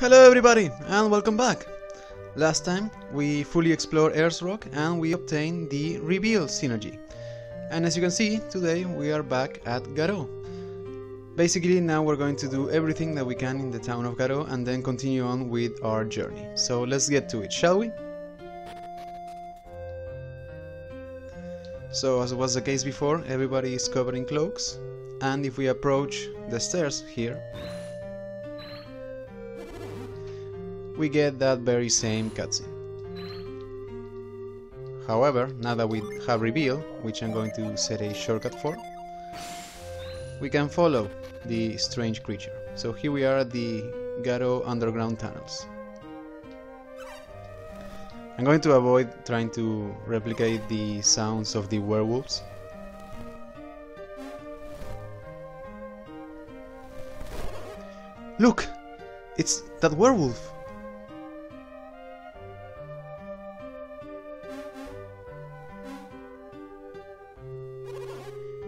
Hello everybody and welcome back! Last time we fully explored Earthrock and we obtained the Reveal synergy. And as you can see, today we are back at Garou. Basically now we're going to do everything that we can in the town of Garou and then continue on with our journey. So let's get to it, shall we? So as was the case before, everybody is covered in cloaks, and if we approach the stairs here, we get that very same cutscene. However, now that we have Reveal, which I'm going to set a shortcut for, we can follow the strange creature. So here we are at the Garou underground tunnels. I'm going to avoid trying to replicate the sounds of the werewolves. Look! It's that werewolf!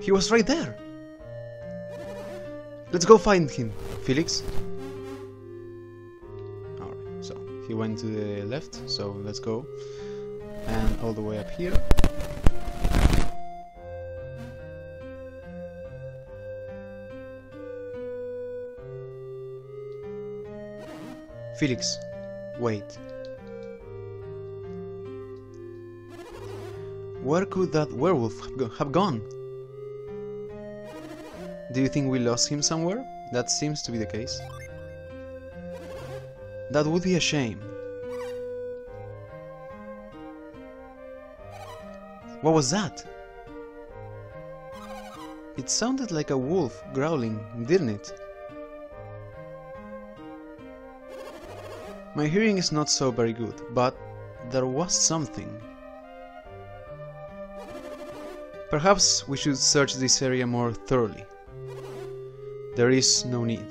He was right there! Let's go find him, Felix. Alright, so he went to the left, so let's go. And all the way up here. Felix, wait. Where could that werewolf have gone? Do you think we lost him somewhere? That seems to be the case. That would be a shame. What was that? It sounded like a wolf growling, didn't it? My hearing is not so very good, but there was something. Perhaps we should search this area more thoroughly. There is no need.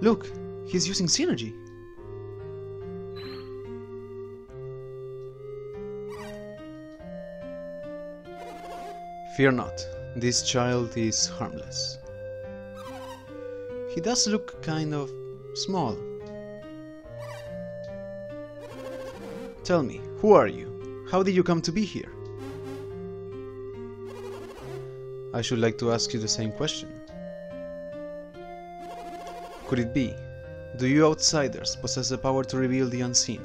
Look, he's using synergy. Fear not, this child is harmless. He does look kind of small. Tell me, who are you? How did you come to be here? I should like to ask you the same question. Could it be? Do you outsiders possess the power to reveal the unseen?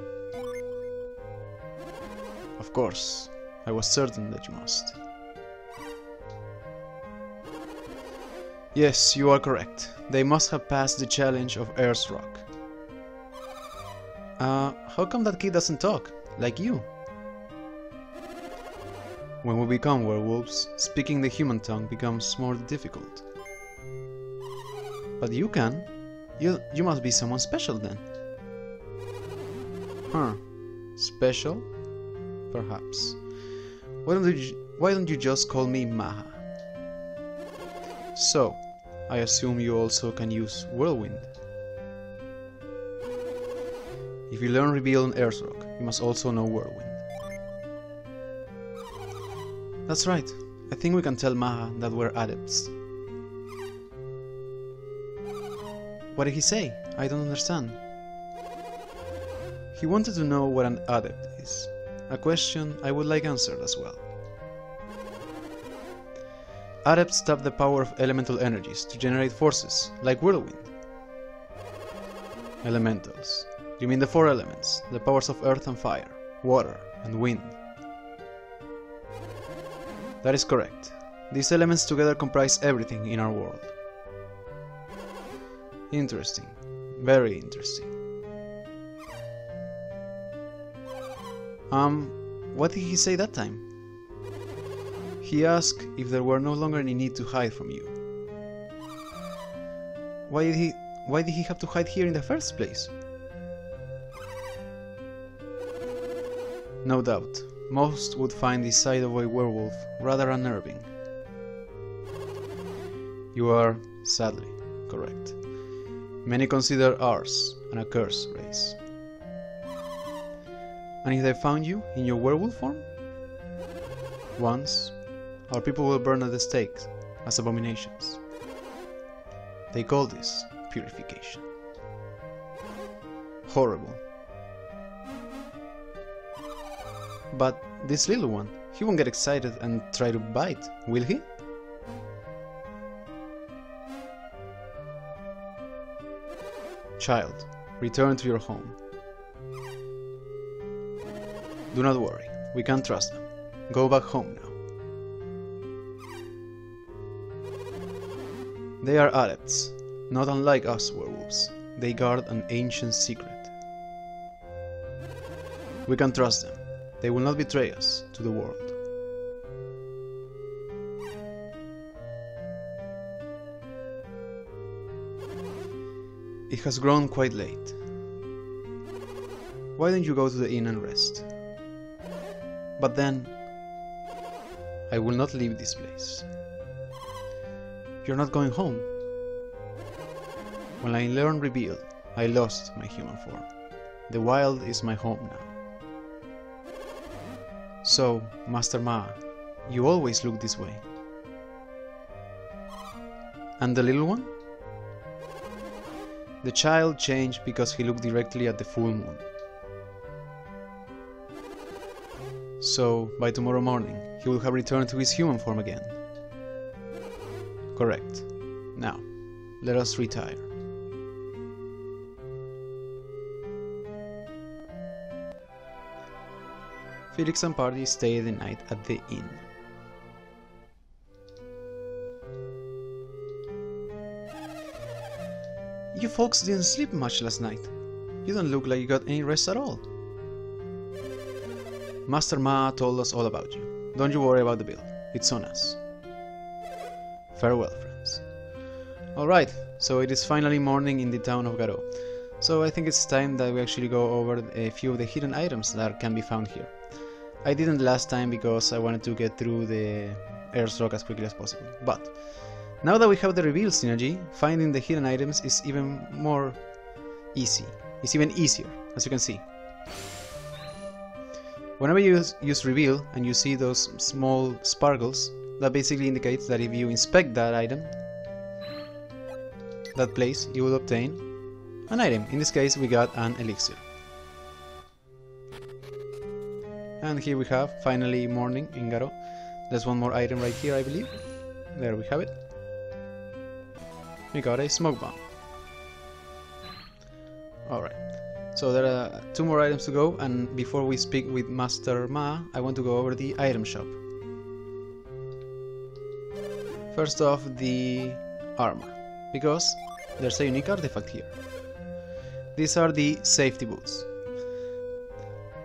Of course, I was certain that you must. Yes, you are correct. They must have passed the challenge of Earthrock. How come that kid doesn't talk, like you? When we become werewolves, speaking the human tongue becomes more difficult. But you can. You must be someone special then. Huh. Special? Perhaps. Why don't you just call me Maha? So, I assume you also can use Whirlwind. If you learn Reveal on Earthrock, you must also know Whirlwind. That's right. I think we can tell Maha that we're adepts. What did he say? I don't understand. He wanted to know what an adept is. A question I would like answered as well. Adepts tap the power of elemental energies to generate forces, like Whirlwind. Elementals. You mean the four elements, the powers of earth and fire, water and wind. That is correct. These elements together comprise everything in our world. Interesting. Very interesting. What did he say that time? He asked if there were no longer any need to hide from you. Why did he have to hide here in the first place? No doubt. Most would find the sight of a werewolf rather unnerving. You are, sadly, correct. Many consider ours an accursed race. And if they found you in your werewolf form? Once, our people will burn at the stake as abominations. They call this purification. Horrible. But this little one, he won't get excited and try to bite, will he? Child, return to your home. Do not worry, we can trust them. Go back home now. They are adepts, not unlike us werewolves. They guard an ancient secret. We can trust them. They will not betray us to the world. It has grown quite late. Why don't you go to the inn and rest? But then, I will not leave this place. You're not going home. When I learned Revealed, I lost my human form. The wild is my home now. So, Master Ma, you always look this way. And the little one? The child changed because he looked directly at the full moon. So, by tomorrow morning, he will have returned to his human form again. Correct. Now, let us retire. Felix and party stay the night at the inn. You folks didn't sleep much last night. You don't look like you got any rest at all. Master Ma told us all about you. Don't you worry about the bill. It's on us. Farewell, friends. Alright, so it is finally morning in the town of Garou. So I think it's time that we actually go over a few of the hidden items that can be found here. I didn't last time because I wanted to get through the Erzrock as quickly as possible. But now that we have the reveal synergy, finding the hidden items is even more easy. It's even easier, as you can see. Whenever you use reveal and you see those small sparkles, that basically indicates that if you inspect that item, that place, you will obtain an item. In this case, we got an elixir. And here we have, finally, morning in Garou. There's one more item right here, I believe. There we have it. We got a smoke bomb. Alright, so there are 2 more items to go, and before we speak with Master Ma, I want to go over the item shop. First off, the armor, because there's a unique artifact here. These are the safety boots.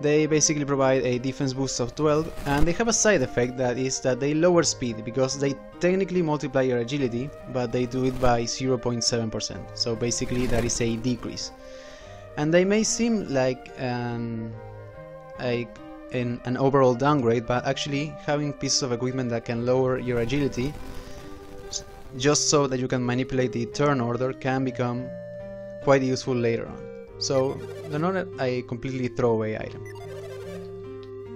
They basically provide a defense boost of 12, and they have a side effect that is that they lower speed, because they technically multiply your agility, but they do it by 0.7%, so basically that is a decrease. And they may seem like an overall downgrade, but actually having pieces of equipment that can lower your agility, just so that you can manipulate the turn order, can become quite useful later on. So they're not a completely throwaway item.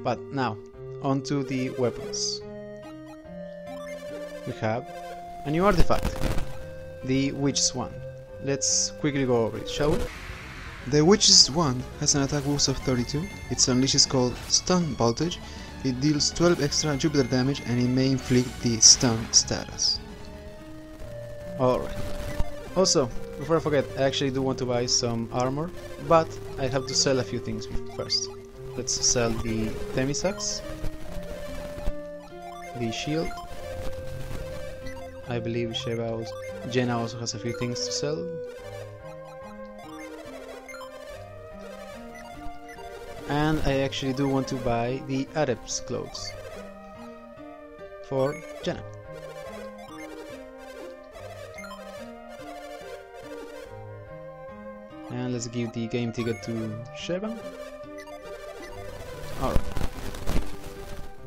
But now, onto the weapons. We have a new artifact, the Witch's Wand. Let's quickly go over it, shall we? The Witch's Wand has an attack boost of 32, its unleash is called Stun Voltage, it deals 12 extra Jupiter damage and it may inflict the stun status. Alright. Also, before I forget, I actually do want to buy some armor, but I have to sell a few things first. Let's sell the Themisax, the shield. I believe Jenna also has a few things to sell. And I actually do want to buy the Adept's clothes for Jenna. And let's give the game ticket to Sheba. Alright.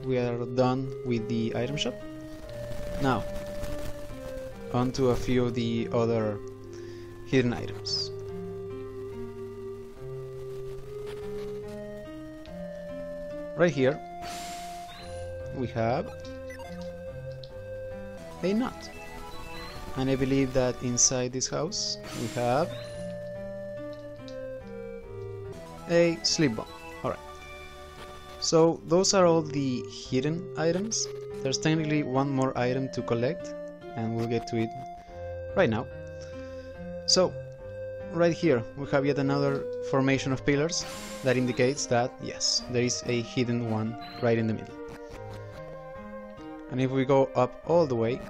We are done with the item shop. Now, on to a few of the other hidden items. Right here, we have a nut. And I believe that inside this house we have a sleep bomb. Alright. So those are all the hidden items. There's technically one more item to collect, and we'll get to it right now. So right here we have yet another formation of pillars that indicates that yes, there is a hidden one right in the middle. And if we go up all the way,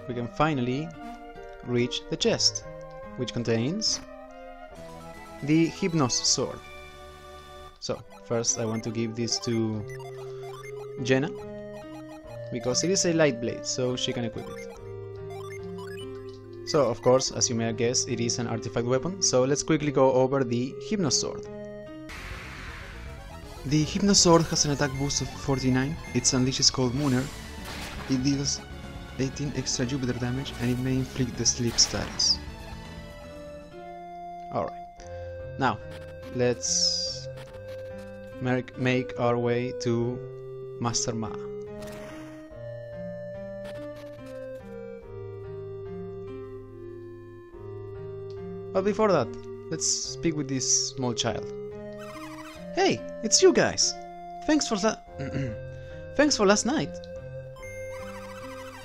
we can finally reach the chest, which contains the Hypnos sword. So first I want to give this to Jenna, because it is a light blade, so she can equip it. So of course, as you may have guessed, it is an artifact weapon, so let's quickly go over the Hypnos sword. The Hypnos sword has an attack boost of 49, its unleash is called Mooner, it deals 18 extra Jupiter damage, and it may inflict the sleep status. Alright, now let's make our way to Master Ma. But before that, let's speak with this small child. Hey, it's you guys! Thanks for Thanks for last night!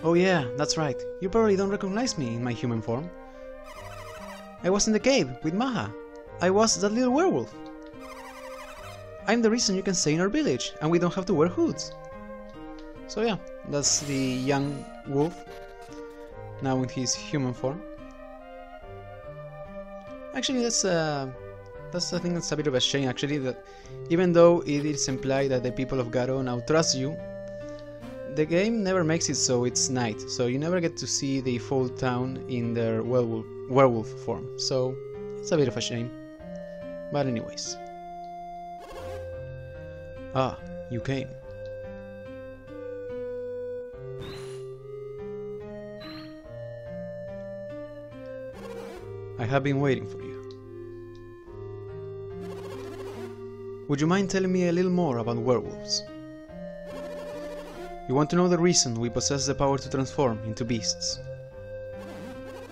Oh yeah, that's right. You probably don't recognize me in my human form. I was in the cave with Maha. I was that little werewolf. I'm the reason you can stay in our village, and we don't have to wear hoods. So yeah, that's the young wolf, now in his human form. Actually, that's I think that's a bit of a shame, actually, that even though it is implied that the people of Garou now trust you, the game never makes it so it's night, so you never get to see the full town in their werewolf form, so it's a bit of a shame. But anyways. Ah, you came. I have been waiting for you. Would you mind telling me a little more about werewolves? You want to know the reason we possess the power to transform into beasts?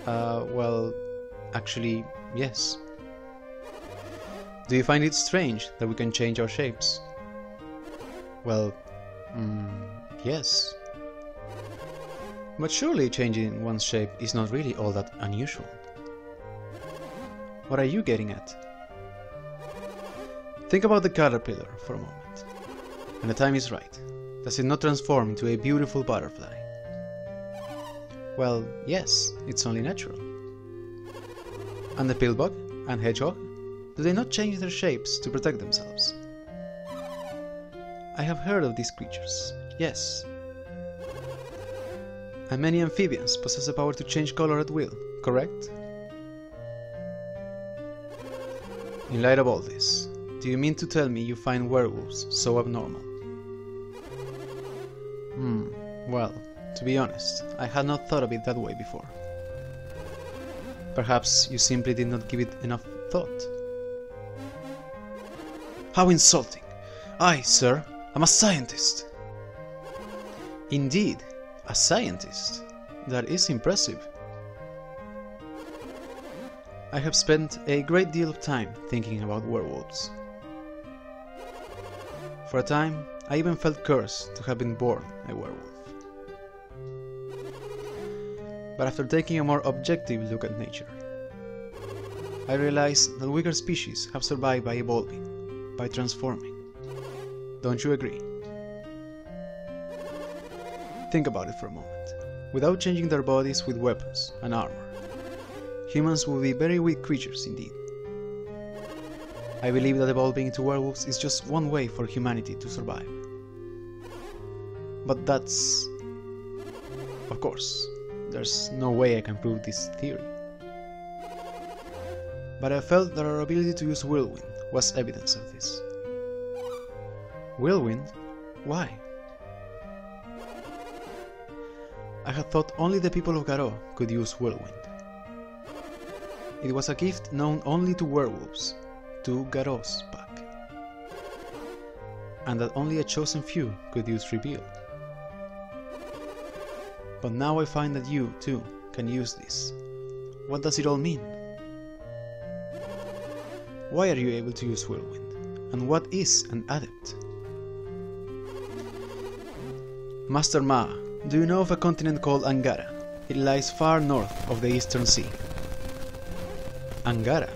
Well, actually, yes. Do you find it strange that we can change our shapes? Well, yes. But surely changing one's shape is not really all that unusual. What are you getting at? Think about the caterpillar for a moment. When the time is right, does it not transform into a beautiful butterfly? Well, yes, it's only natural. And the pillbug and hedgehog, do they not change their shapes to protect themselves? I have heard of these creatures, yes. And many amphibians possess the power to change color at will, correct? In light of all this, do you mean to tell me you find werewolves so abnormal? Well, to be honest, I had not thought of it that way before. Perhaps you simply did not give it enough thought. How insulting! I, sir, am a scientist! Indeed, a scientist. That is impressive. I have spent a great deal of time thinking about werewolves. For a time, I even felt cursed to have been born a werewolf. But after taking a more objective look at nature, I realized that weaker species have survived by evolving, by transforming. Don't you agree? Think about it for a moment. Without changing their bodies with weapons and armor, humans will be very weak creatures indeed. I believe that evolving into werewolves is just one way for humanity to survive. But that's... Of course, there's no way I can prove this theory. But I felt that our ability to use whirlwind was evidence of this. Whirlwind? Why? I had thought only the people of Garou could use whirlwind. It was a gift known only to werewolves, to Garou's pack, and that only a chosen few could use reveal. But now I find that you, too, can use this. What does it all mean? Why are you able to use Whirlwind? And what is an adept? Master Ma, do you know of a continent called Angara? It lies far north of the Eastern Sea. Angara?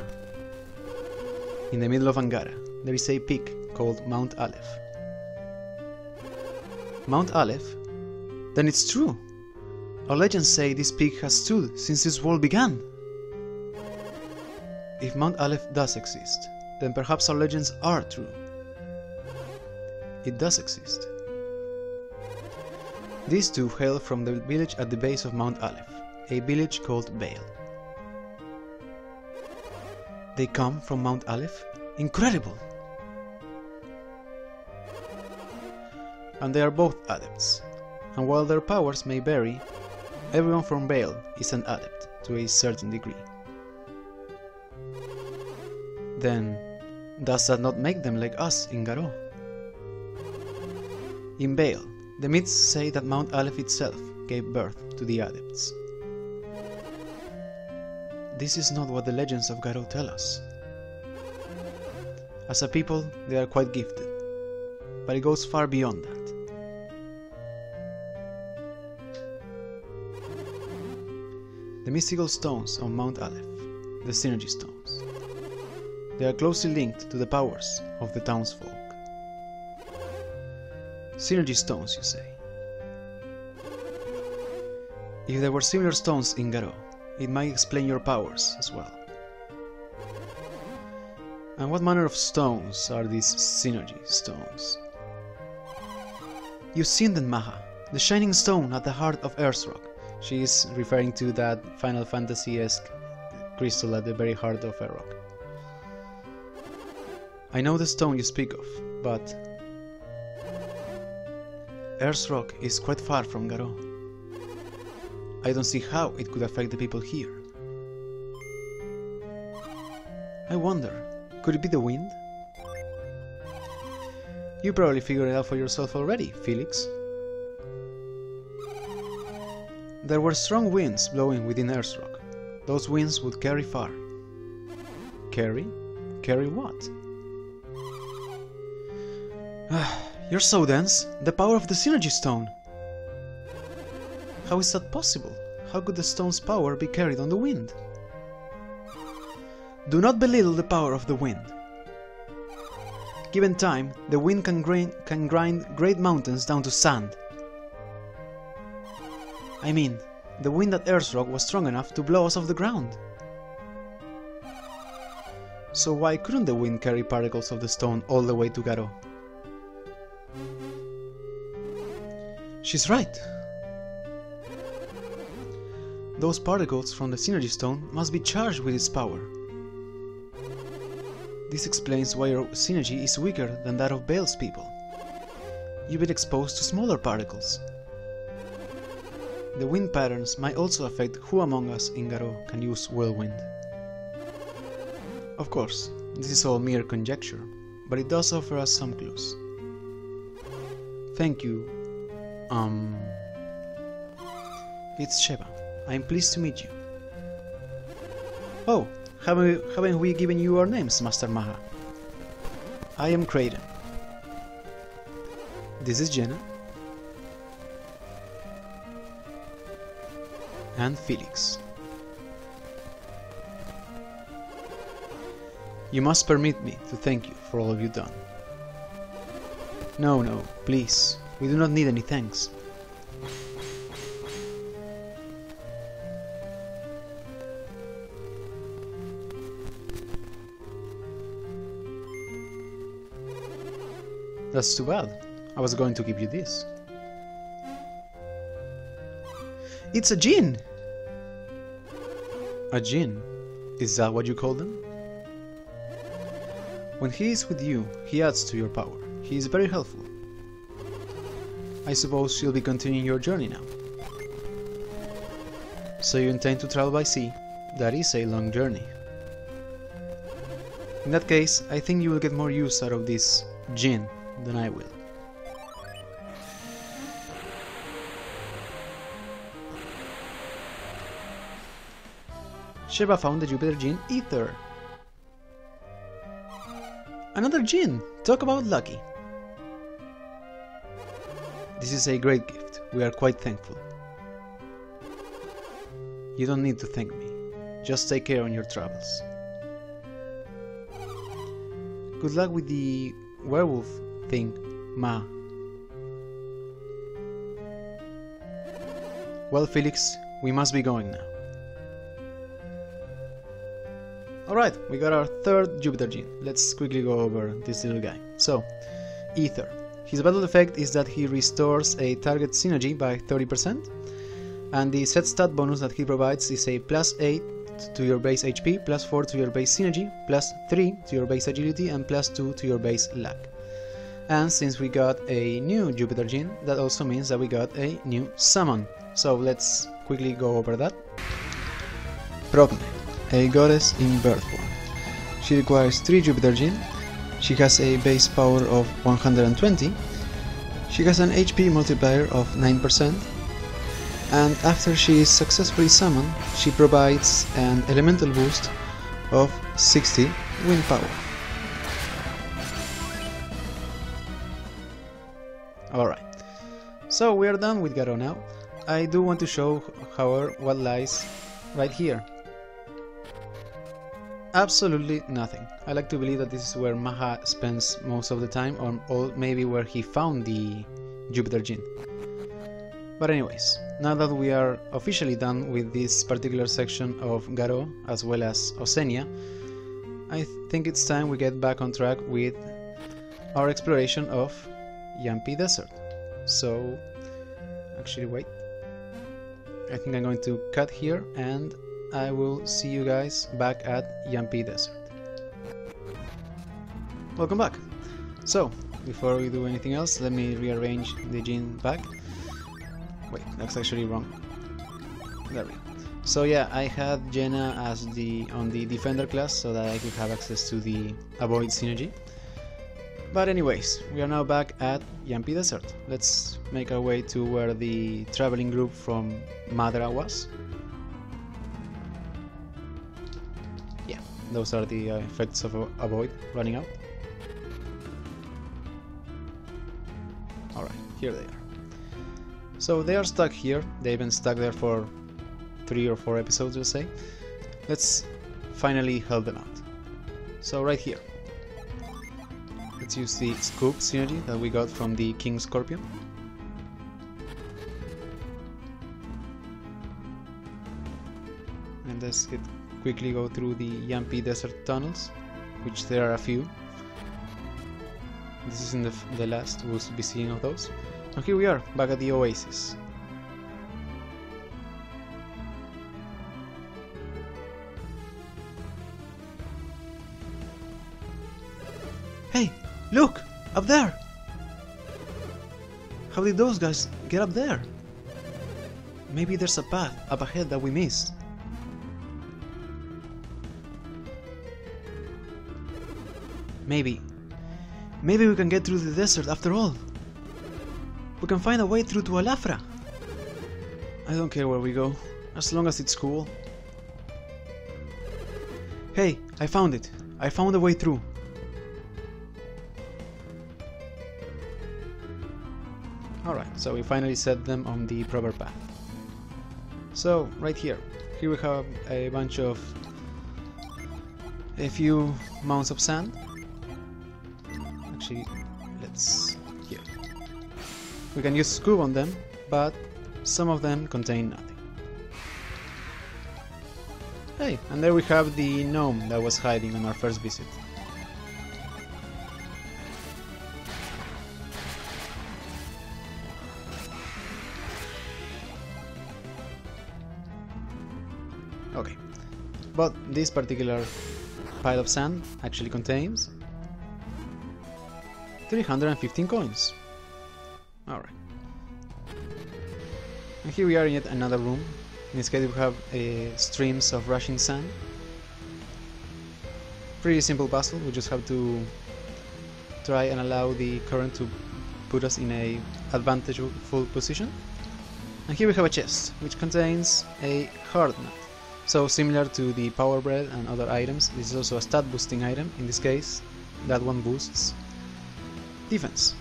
In the middle of Angara, there is a peak called Mount Aleph. Mount Aleph? Then it's true! Our legends say this peak has stood since this world began! If Mount Aleph does exist, then perhaps our legends are true. It does exist. These two hail from the village at the base of Mount Aleph, a village called Baal. They come from Mount Aleph? Incredible! And they are both adepts, and while their powers may vary, everyone from Baal is an adept to a certain degree. Then, does that not make them like us in Garou? In Baal, the myths say that Mount Aleph itself gave birth to the adepts. This is not what the legends of Garou tell us. As a people, they are quite gifted, but it goes far beyond that. The mystical stones on Mount Aleph, the Synergy Stones. They are closely linked to the powers of the townsfolk. Synergy stones, you say? If there were similar stones in Garou, it might explain your powers as well. And what manner of stones are these Synergy stones? You've seen them, Maha, the shining stone at the heart of Earthrock. She is referring to that Final Fantasy-esque crystal at the very heart of Earthrock. I know the stone you speak of, but Earthrock is quite far from Garou. I don't see how it could affect the people here. I wonder, could it be the wind? You probably figured it out for yourself already, Felix. There were strong winds blowing within Earthrock. Those winds would carry far. Carry? Carry what? You're so dense! The power of the Synergy Stone! How is that possible? How could the stone's power be carried on the wind? Do not belittle the power of the wind. Given time, the wind can grind great mountains down to sand. I mean, the wind at Earthrock was strong enough to blow us off the ground. So why couldn't the wind carry particles of the stone all the way to Garou? She's right. Those particles from the Synergy Stone must be charged with its power. This explains why your synergy is weaker than that of Baal's people. You've been exposed to smaller particles. The wind patterns might also affect who among us in Garou can use Whirlwind. Of course, this is all mere conjecture, but it does offer us some clues. Thank you. It's Sheva. I'm pleased to meet you. Oh, haven't we given you our names, Master Maha? I am Kraden. This is Jenna. And Felix. You must permit me to thank you for all you've done. No, please. We do not need any thanks. That's too bad. I was going to give you this. It's a djinn! A djinn? Is that what you call them? When he is with you, he adds to your power. He is very helpful. I suppose you'll be continuing your journey now. So you intend to travel by sea? That is a long journey. In that case, I think you will get more use out of this djinn than I will. Sheba found the Jupiter gene Ether. Another gene! Talk about lucky! This is a great gift. We are quite thankful. You don't need to thank me. Just take care on your travels. Good luck with the werewolf thing, Ma. Well, Felix, we must be going now. Alright, we got our third Jupiter gene. Let's quickly go over this little guy. So, Ether. His battle effect is that he restores a target synergy by 30%, and the set stat bonus that he provides is a +8 to your base HP, +4 to your base synergy, +3 to your base agility, and +2 to your base luck. And since we got a new Jupiter gene, that also means that we got a new summon. So let's quickly go over that. Progne, a goddess in birth form. She requires 3 Jupiter gene. She has a base power of 120. She has an HP multiplier of 9%. And after she is successfully summoned, she provides an elemental boost of 60 wind power. Alright, so we are done with Garou now. I do want to show, however, what lies right here. Absolutely nothing. I like to believe that this is where Maha spends most of the time, or maybe where he found the Jupiter gene. But anyways, now that we are officially done with this particular section of Garou as well as Osenia, I think it's time we get back on track with our exploration of Yampi Desert. So, actually wait, I think I'm going to cut here and I will see you guys back at Yampi Desert. Welcome back! So, before we do anything else, let me rearrange the gene back. Wait, that's actually wrong. There we go. So yeah, I had Jenna as on the Defender class so that I could have access to the Avoid synergy. But anyways, we are now back at Yampi Desert. Let's make our way to where the traveling group from Madra was. Yeah, those are the effects of Avoid running out. Alright, here they are. So they are stuck here. They've been stuck there for 3 or 4 episodes, we'll say. Let's finally help them out. So right here, let's use the Scoop synergy that we got from the King Scorpion. And let's quickly go through the Yampi Desert tunnels, which there are a few. This isn't the last, we'll be seeing of those. And here we are, back at the Oasis. Hey, look! Up there! How did those guys get up there? Maybe there's a path up ahead that we missed. Maybe we can get through the desert after all. We can find a way through to Alafra. I don't care where we go, as long as it's cool. Hey, I found it. I found a way through. Alright, so we finally set them on the proper path. So, right here we have a few mounds of sand. Actually, here. We can use Scoop on them, but some of them contain nothing. Hey, and there we have the gnome that was hiding on our first visit. Okay, but this particular pile of sand actually contains 315 coins. Alright. And here we are in yet another room. In this case we have streams of rushing sand. Pretty simple puzzle, we just have to try and allow the current to put us in a advantageable position. And here we have a chest, which contains a hard nut. So similar to the Power Bread and other items, this is also a stat boosting item. In this case, that one boosts defense.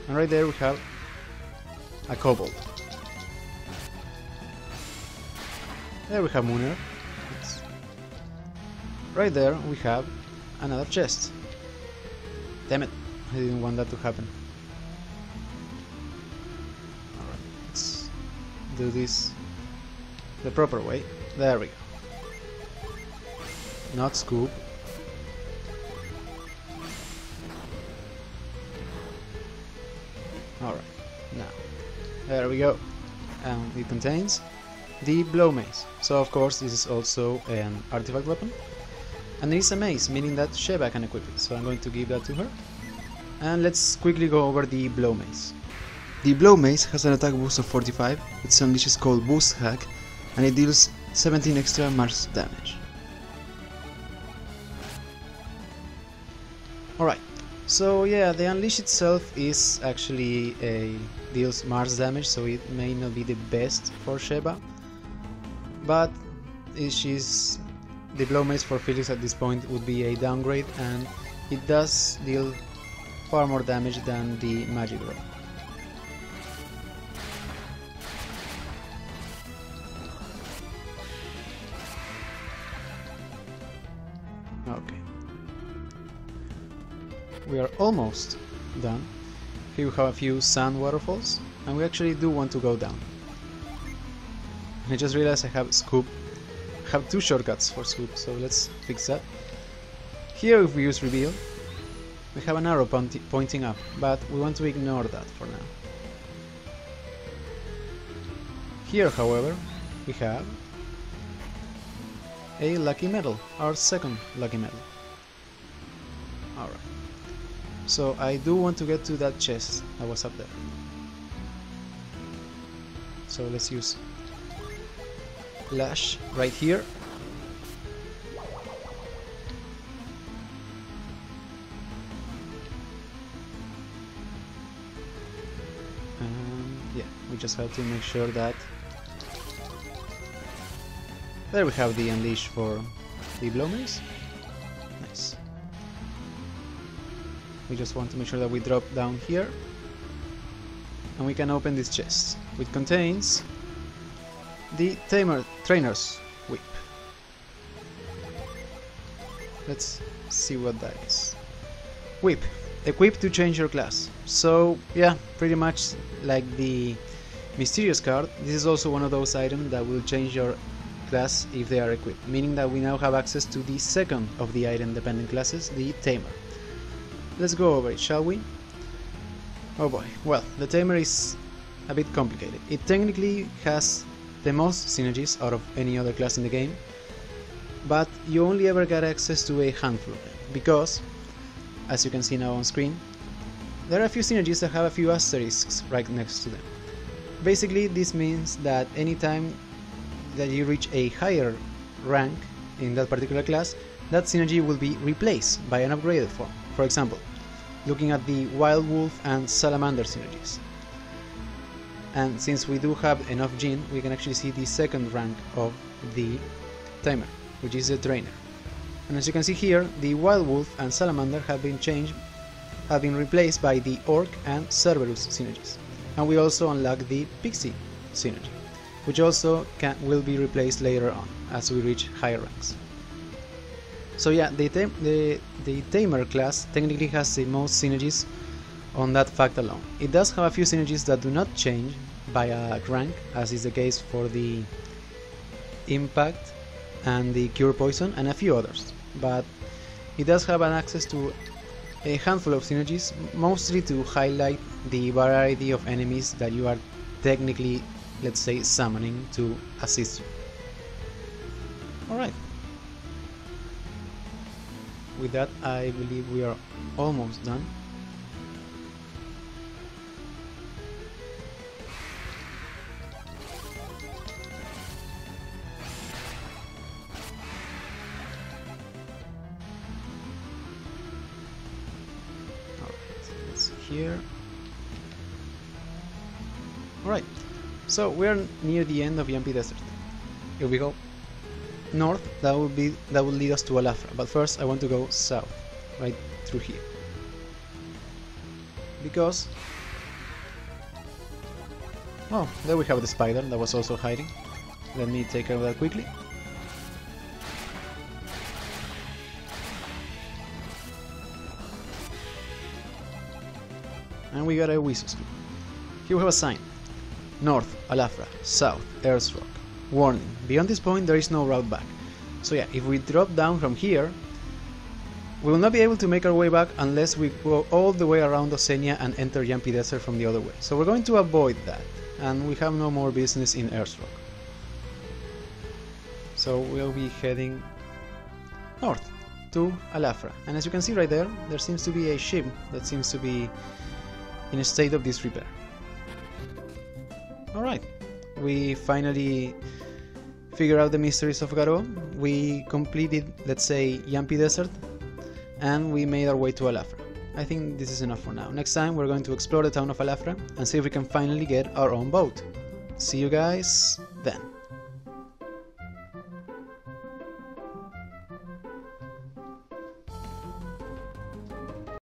And right there we have a Kobold. There we have Mooner. Right there we have another chest. Damn it, I didn't want that to happen. Alright, let's do this the proper way. There we go. Not scoop. Alright, now there we go. And it contains the Blow Mace. So of course this is also an artifact weapon. And it is a mace, meaning that Sheba can equip it. So I'm going to give that to her. And let's quickly go over the Blow Mace. The Blow Mace has an attack boost of 45. Its unleash is called Boost Hack, and it deals 17 extra Mars damage. Alright, so yeah, the unleash itself is actually deals Mars damage, so it may not be the best for Sheba, but the Blow Mace for Felix at this point would be a downgrade, and it does deal far more damage than the Magic Rod. Okay. We are almost done. Here we have a few sand waterfalls, and we actually do want to go down. I just realized I have Scoop. I have two shortcuts for Scoop, so let's fix that. Here if we use Reveal, we have an arrow pointing up, but we want to ignore that for now. Here, however, we have a lucky medal, our second lucky medal. Alright, so I do want to get to that chest that was up there. So let's use Lash right here. And yeah, we just have to make sure that there we have the unleash for the Blow Mace. Nice. We just want to make sure that we drop down here, and we can open this chest, which contains the Trainer's Whip. Let's see what that is. Whip. Equip to change your class. So yeah, pretty much like the Mysterious card, this is also one of those items that will change your class if they are equipped, meaning that we now have access to the second of the item dependent classes, the Tamer. Let's go over it, shall we? Oh boy, well, the Tamer is a bit complicated. It technically has the most synergies out of any other class in the game, but you only ever get access to a handful of them, because, as you can see now on screen, there are a few synergies that have a few asterisks right next to them. Basically, this means that anytime that you reach a higher rank in that particular class, that synergy will be replaced by an upgraded form. For example, looking at the Wild Wolf and Salamander synergies. And since we do have enough Jinn, we can actually see the second rank of the Tamer, which is the Trainer. And as you can see here, the Wild Wolf and Salamander have been replaced by the Orc and Cerberus synergies. And we also unlock the Pixie synergy, which also will be replaced later on as we reach higher ranks. So yeah, the Tamer class technically has the most synergies on that fact alone. It does have a few synergies that do not change by a rank, as is the case for the Impact and the Cure Poison and a few others, but it does have an access to a handful of synergies, mostly to highlight the variety of enemies that you are technically, let's say, summoning to assist you. Alright. With that, I believe we are almost done. Here. Alright, so we're near the end of Yampi Desert. if we go north, that would lead us to Alafra. But first, I want to go south, right through here, because oh, there we have the spider that was also hiding. Let me take care of that quickly. And we got a Whisoscream. Here we have a sign. North, Alafra. South, Earthsrock. Warning, beyond this point there is no route back. So yeah, if we drop down from here, we will not be able to make our way back unless we go all the way around Osenia and enter Yampi Desert from the other way. So we're going to avoid that, and we have no more business in Earthsrock. So we'll be heading north to Alafra. And as you can see right there, there seems to be a ship that seems to be in a state of disrepair. Alright, we finally figured out the mysteries of Garou. We completed, let's say, Yampi Desert, and we made our way to Alafra. I think this is enough for now. Next time we're going to explore the town of Alafra and see if we can finally get our own boat. See you guys then.